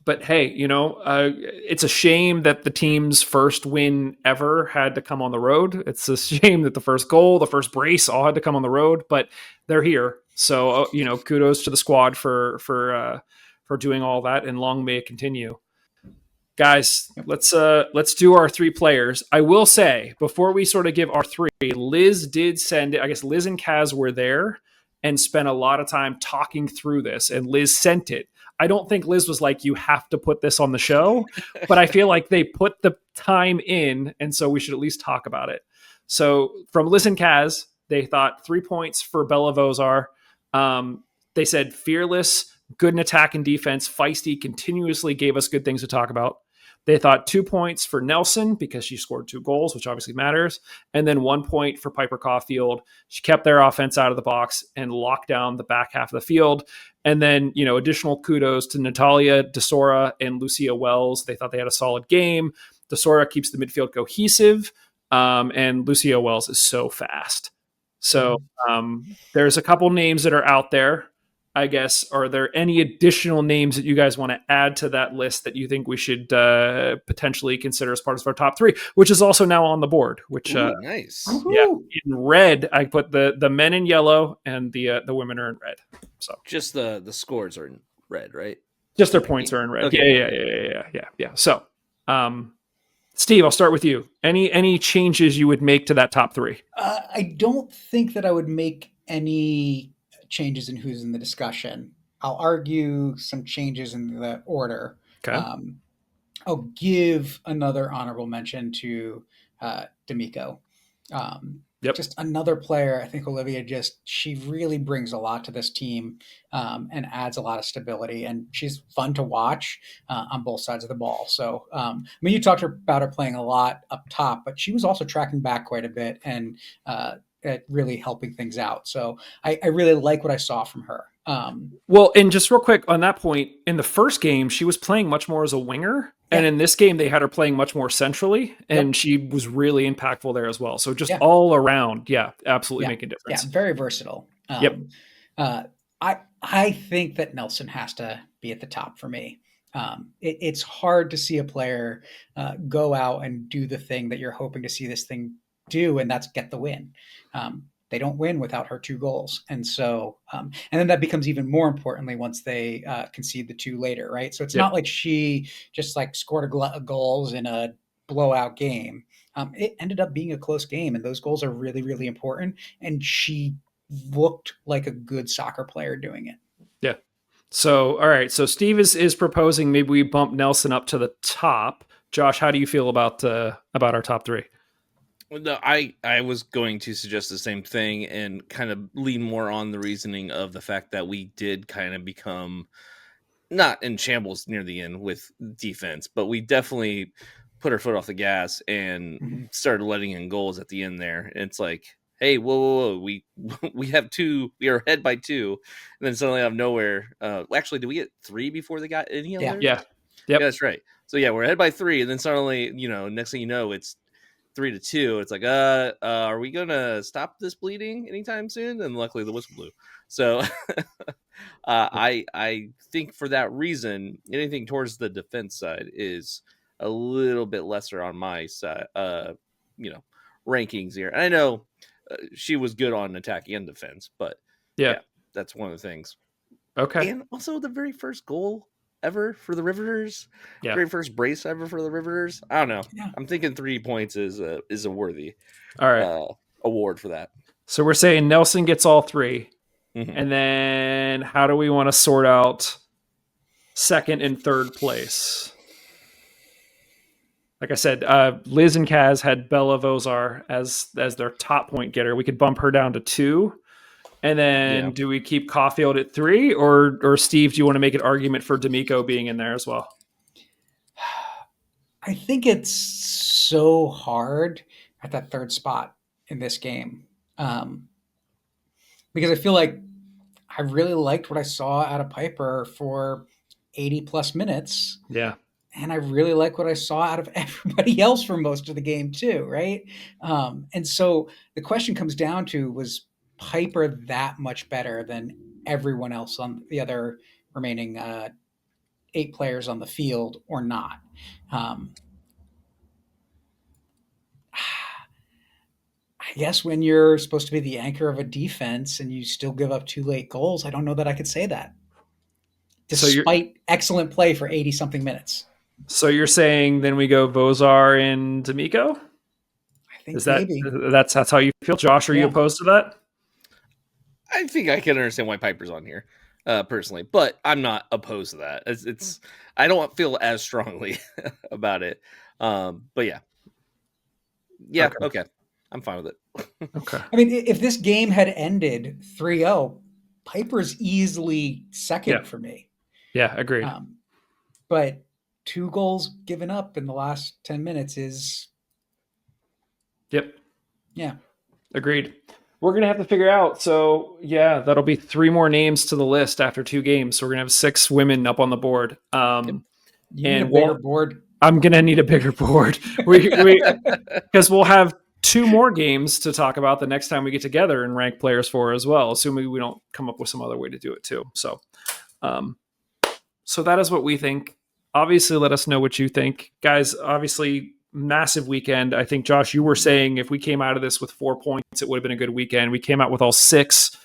But hey, it's a shame that the team's first win ever had to come on the road. It's a shame that the first goal, the first brace, all had to come on the road. But they're here, so kudos to the squad for doing all that, and long may it continue. Guys, let's do our 3 players. I will say before we sort of give our 3, Liz did send it. I guess Liz and Kaz were there and spent a lot of time talking through this, and Liz sent it. I don't think Liz was like, you have to put this on the show, but I feel like they put the time in, and so we should at least talk about it. So from Liz and Kaz, they thought 3 points for Bella Vozar. They said fearless, good in attack and defense, feisty, continuously gave us good things to talk about. They thought 2 points for Nelson because she scored 2 goals, which obviously matters. And then 1 point for Piper Caulfield. She kept their offense out of the box and locked down the back half of the field. And then, additional kudos to Natalia Desora and Lucia Wells. They thought they had a solid game. Desora keeps the midfield cohesive. And Lucia Wells is so fast. So there's a couple names that are out there. I guess, are there any additional names that you guys want to add to that list that you think we should potentially consider as part of our top 3, which is also now on the board? Which nice. Yeah, in red, I put the men in yellow and the women are in red. So just the scores are in red, right? Just their points are in red. Okay. Yeah. So, Steve, I'll start with you. Any changes you would make to that top 3? I don't think that I would make any changes in who's in the discussion. I'll argue some changes in the order. Okay. I'll give another honorable mention to D'Amico. Just another player. I think Olivia she really brings a lot to this team and adds a lot of stability, and she's fun to watch on both sides of the ball. So, you talked about her playing a lot up top, but she was also tracking back quite a bit and at really helping things out. So I really like what I saw from her. Well, and just real quick on that point, in the first game, she was playing much more as a winger. Yeah. And in this game, they had her playing much more centrally, and she was really impactful there as well. So just all around, absolutely making a difference. Yeah, very versatile. I think that Nelson has to be at the top for me. It's hard to see a player go out and do the thing that you're hoping to see this thing do, and that's get the win. They don't win without her 2 goals. And so, and then that becomes even more importantly once they concede the 2 later, right? So it's not like she just scored goals in a blowout game. It ended up being a close game, and those goals are really, really important. And she looked like a good soccer player doing it. Yeah. So, all right. So Steve is proposing maybe we bump Nelson up to the top. Josh, how do you feel about our top 3? Well, no, I was going to suggest the same thing and kind of lean more on the reasoning of the fact that we did kind of become not in shambles near the end with defense, but we definitely put our foot off the gas and started letting in goals at the end there. And it's like, hey, whoa, we have 2, we are ahead by 2, and then suddenly out of nowhere, actually, did we get 3 before they got any other? Yeah. Yeah, that's right. So yeah, we're ahead by 3, and then suddenly, next thing you know, it's 3-2. It's like, are we gonna stop this bleeding anytime soon? And luckily, the whistle blew. So, I think for that reason, anything towards the defense side is a little bit lesser on my side. Rankings here. And I know she was good on attacking and defense, but yeah, that's one of the things. Okay. And also the very first goal ever for the Riveters. Yeah. Very first brace ever for the Riveters. I don't know. Yeah. I'm thinking 3 points is a worthy All right. award for that. So we're saying Nelson gets all 3. Mm-hmm. And then how do we want to sort out second and third place? Like I said, Liz and Kaz had Bella Vozar as their top point getter. We could bump her down to 2. And then do we keep Caulfield at 3? Or Steve, do you want to make an argument for D'Amico being in there as well? I think it's so hard at that third spot in this game. Because I feel like I really liked what I saw out of Piper for 80 plus minutes. Yeah. And I really like what I saw out of everybody else for most of the game too, right? And so the question comes down to, was Piper that much better than everyone else on the other remaining 8 players on the field or not? I guess when you're supposed to be the anchor of a defense and you still give up 2 late goals, I don't know that I could say that. Despite excellent play for 80 something minutes. So you're saying then we go Vozar and D'Amico? I think maybe. That's how you feel? Josh, are you opposed to that? I think I can understand why Piper's on here, personally, but I'm not opposed to that. It's I don't feel as strongly about it. But yeah, okay. I'm fine with it. Okay. I mean, if this game had ended 3-0, Piper's easily second for me. Yeah, agreed. But 2 goals given up in the last 10 minutes is... Yep. Yeah. Agreed. We're going to have to figure out. So, yeah, that'll be 3 more names to the list after 2 games. So we're going to have 6 women up on the board. You need a bigger board. I'm going to need a bigger board. Because we'll have 2 more games to talk about the next time we get together and rank players for as well, assuming we don't come up with some other way to do it too. So, so that is what we think. Obviously, let us know what you think. Guys, obviously, massive weekend. I think, Josh, you were saying if we came out of this with 4 points, it would have been a good weekend. We came out with all 6.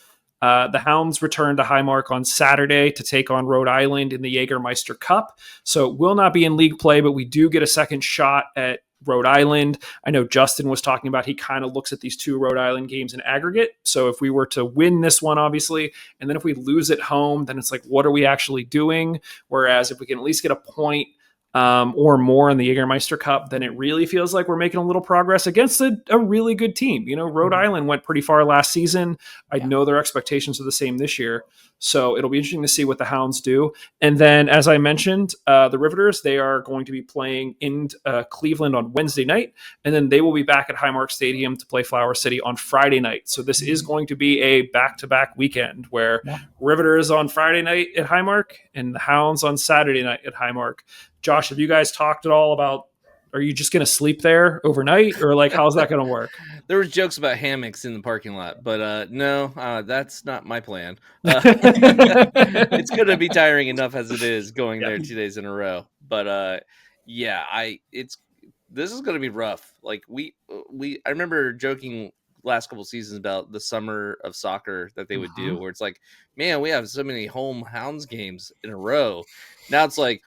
The Hounds returned to Highmark on Saturday to take on Rhode Island in the Jägermeister Cup. So it will not be in league play, but we do get a second shot at Rhode Island. I know Justin was talking about he kind of looks at these 2 Rhode Island games in aggregate. So if we were to win this one, obviously, and then if we lose at home, then it's like, what are we actually doing? Whereas if we can at least get a point or more in the Jägermeister Cup, then it really feels like we're making a little progress against a really good team. You know, Rhode Island went pretty far last season. I know their expectations are the same this year. So it'll be interesting to see what the Hounds do. And then, as I mentioned, the Riveters, they are going to be playing in Cleveland on Wednesday night, and then they will be back at Highmark Stadium to play Flower City on Friday night. So this is going to be a back-to-back weekend where Riveters on Friday night at Highmark and the Hounds on Saturday night at Highmark. Josh, have you guys talked at all about, are you just going to sleep there overnight, or like, how's that going to work? There was jokes about hammocks in the parking lot, but no, that's not my plan. It's going to be tiring enough as it is going there 2 days in a row. But this is going to be rough. Like I remember joking last couple seasons about the summer of soccer that they would do, where it's like, man, we have so many home Hounds games in a row. Now it's like,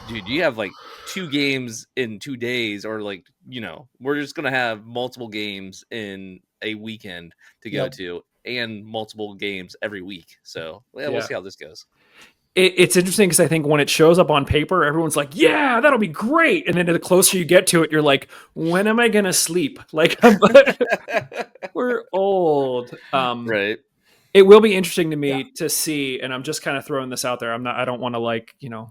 dude, you have like 2 games in 2 days, or like, we're just going to have multiple games in a weekend to go to, and multiple games every week. So we'll see how this goes. It's interesting because I think when it shows up on paper, everyone's like, yeah, that'll be great. And then the closer you get to it, you're like, when am I going to sleep? Like, we're old. Right. It will be interesting to me to see, and I'm just kind of throwing this out there. I don't want to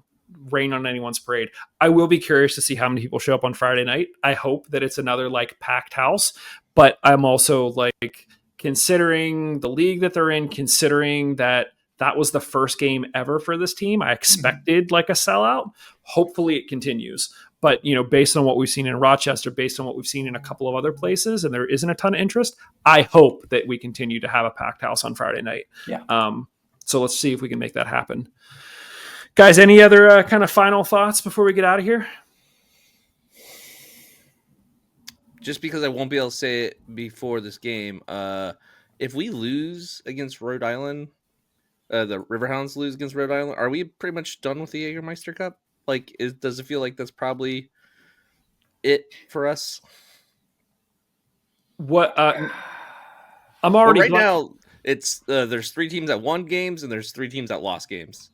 rain on anyone's parade. I will be curious to see how many people show up on Friday night. I hope that it's another like packed house, but I'm also like considering the league that they're in, considering that that was the first game ever for this team. I expected like a sellout. Hopefully it continues. But, based on what we've seen in Rochester, based on what we've seen in a couple of other places, and there isn't a ton of interest, I hope that we continue to have a packed house on Friday night. Yeah. So let's see if we can make that happen. Guys, any other kind of final thoughts before we get out of here? Just because I won't be able to say it before this game, if we lose against Rhode Island, the Riverhounds lose against Rhode Island, are we pretty much done with the Jägermeister Cup? Like, does it feel like that's probably it for us? What? I'm already right now. It's there's 3 teams that won games and there's 3 teams that lost games.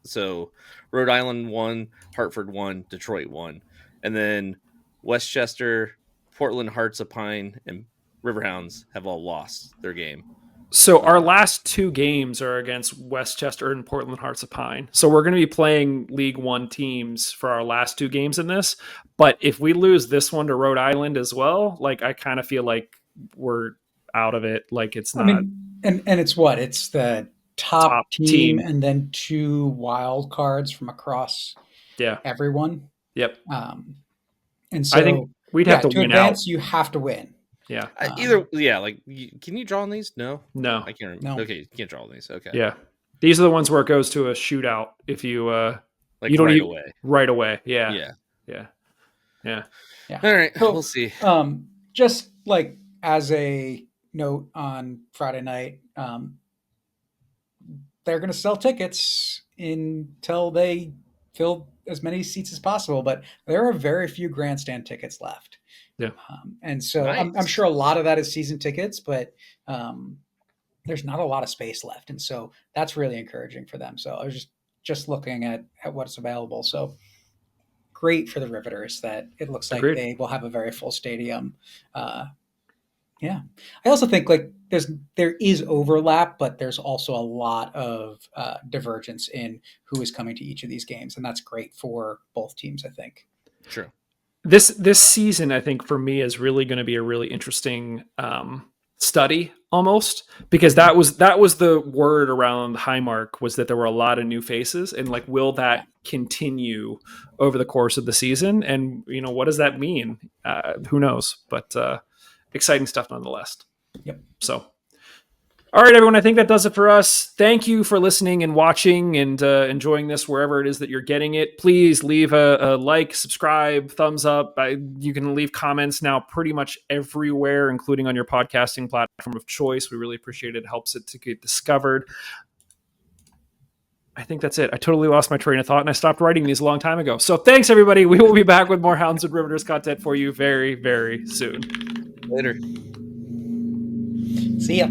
So Rhode Island won, Hartford won, Detroit won, and then Westchester, Portland, Hearts of Pine, and Riverhounds have all lost their game. So our last 2 games are against Westchester and Portland Hearts of Pine. So we're going to be playing League One teams for our last 2 games in this. But if we lose this one to Rhode Island as well, like I kind of feel like we're out of it. Like it's not. I mean, and it's what? It's the top team and then 2 wild cards from across everyone. Yep. And so I think we'd have to win advance, out. You have to win. Yeah. Can you draw on these? No. I can't remember. No. Okay, you can't draw on these. Okay. Yeah. These are the ones where it goes to a shootout if you you don't away. Right away. Yeah. All right, So, we'll see. Just like as a note on Friday night, they're going to sell tickets until they fill as many seats as possible, but there are very few grandstand tickets left. Yeah. And so Nice. I'm sure a lot of that is season tickets, but there's not a lot of space left. And so that's really encouraging for them. So I was just looking at what's available. So great for the Riveters that it looks like Agreed. they will have a very full stadium. Yeah. I also think like there is overlap, but there's also a lot of divergence in who is coming to each of these games. And that's great for both teams, I think. Sure. This season, I think for me is really going to be a really interesting study almost, because that was the word around Highmark was that there were a lot of new faces, and like, will that continue over the course of the season? And what does that mean? Who knows? But exciting stuff nonetheless. Yep. So, all right, everyone, I think that does it for us. Thank you for listening and watching and enjoying this wherever it is that you're getting it. Please leave a like, subscribe, thumbs up. You can leave comments now pretty much everywhere, including on your podcasting platform of choice. We really appreciate it. It helps it to get discovered. I think that's it. I totally lost my train of thought, and I stopped writing these a long time ago. So thanks, everybody. We will be back with more Hounds and Riveters content for you very, very soon. Later. See ya.